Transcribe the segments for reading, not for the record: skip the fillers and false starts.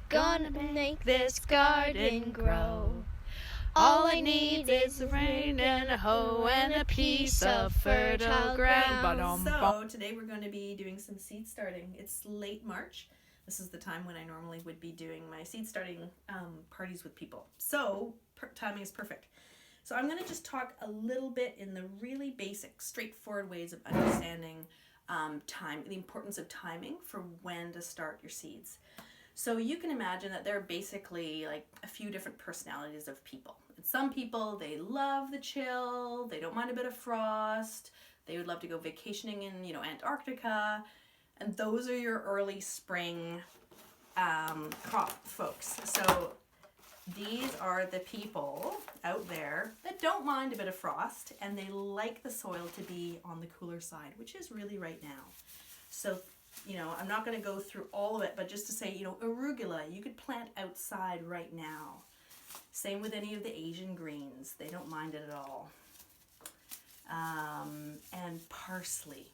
Gonna make this garden grow. All I need is rain and a hoe and a piece of fertile ground. So today we're going to be doing some seed starting. It's late March. This is the time when I normally would be doing my seed starting parties with people. So timing is perfect. So I'm going to just talk a little bit in the really basic, straightforward ways of understanding time, the importance of timing for when to start your seeds. So you can imagine that there are basically like a few different personalities of people. And some people, they love the chill, they don't mind a bit of frost, they would love to go vacationing in, Antarctica, and those are your early spring crop folks. So these are the people out there that don't mind a bit of frost and they like the soil to be on the cooler side, which is really right now. So I'm not going to go through all of it, but just to say, arugula, you could plant outside right now. Same with any of the Asian greens. They don't mind it at all. And parsley.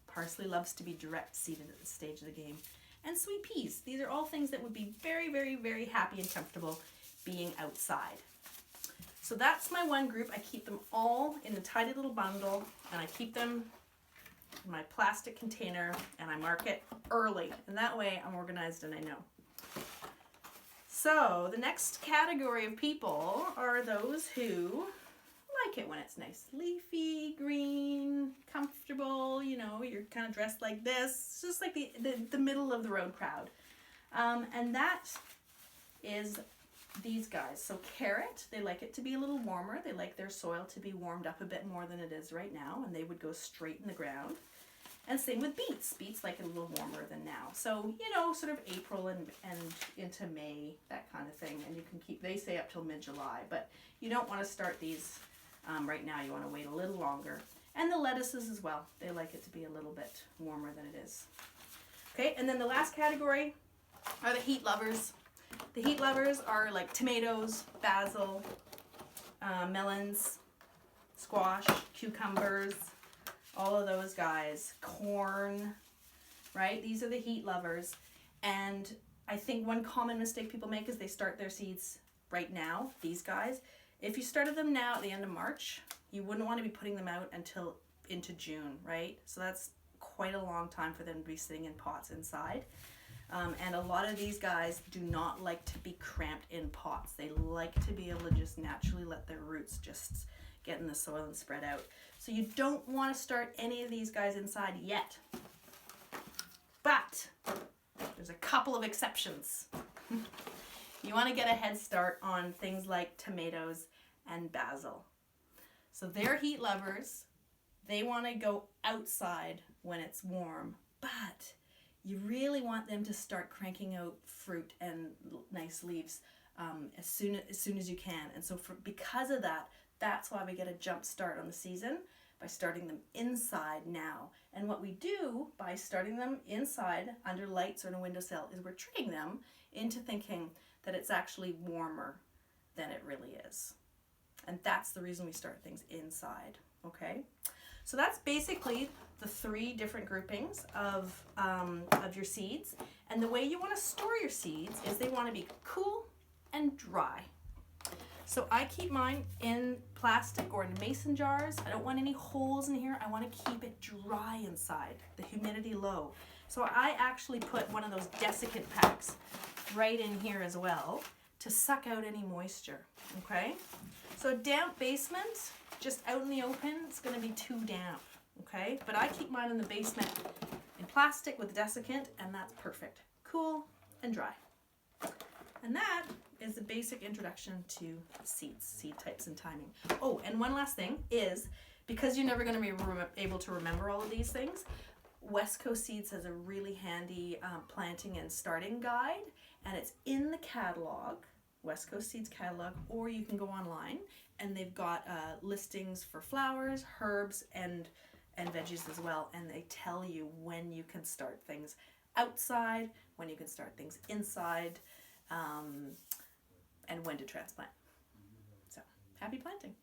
Parsley loves to be direct seeded at this stage of the game. And sweet peas. These are all things that would be very, very, very happy and comfortable being outside. So that's my one group. I keep them all in a tidy little bundle, and I keep them in my plastic container, and I mark it early, and that way I'm organized and I know. So the next category of people are those who like it when it's nice, leafy, green, comfortable, you're kind of dressed like this. It's just like the middle of the road crowd. And that is these guys. So carrot, they like it to be a little warmer. They like their soil to be warmed up a bit more than it is right now, and they would go straight in the ground. And same with beets. Beets like it a little warmer than now. So, sort of April and into May, that kind of thing. And you can keep, they say up till mid-July, but you don't want to start these right now. You want to wait a little longer. And the lettuces as well. They like it to be a little bit warmer than it is. Okay, and then the last category are the heat lovers. The heat lovers are like tomatoes, basil, melons, squash, cucumbers, all of those guys, corn, right? These are the heat lovers. And I think one common mistake people make is they start their seeds right now, these guys. If you started them now at the end of March, you wouldn't want to be putting them out until into June, right? So that's quite a long time for them to be sitting in pots inside. And a lot of these guys do not like to be cramped in pots. They like to be able to just naturally let their roots just get in the soil and spread out. So you don't want to start any of these guys inside yet. But there's a couple of exceptions. You want to get a head start on things like tomatoes and basil. So they're heat lovers. They want to go outside when it's warm, but you really want them to start cranking out fruit and nice leaves as soon as you can. And so because of that, that's why we get a jump start on the season by starting them inside now. And what we do by starting them inside under lights or in a windowsill is we're tricking them into thinking that it's actually warmer than it really is. And that's the reason we start things inside, okay? So that's basically the three different groupings of your seeds. And the way you want to store your seeds is they want to be cool and dry. So I keep mine in plastic or in mason jars. I don't want any holes in here. I want to keep it dry inside, the humidity low. So I actually put one of those desiccant packs right in here as well to suck out any moisture, okay? So a damp basement, just out in the open, it's going to be too damp, okay? But I keep mine in the basement in plastic with desiccant, and that's perfect. Cool and dry. And that is the basic introduction to seeds, seed types and timing. Oh, and one last thing is, because you're never going to be able to remember all of these things, West Coast Seeds has a really handy planting and starting guide, and it's in the catalog, West Coast Seeds catalog, or you can go online, and they've got listings for flowers, herbs, and veggies as well, and they tell you when you can start things outside, when you can start things inside, and when to transplant. So, happy planting.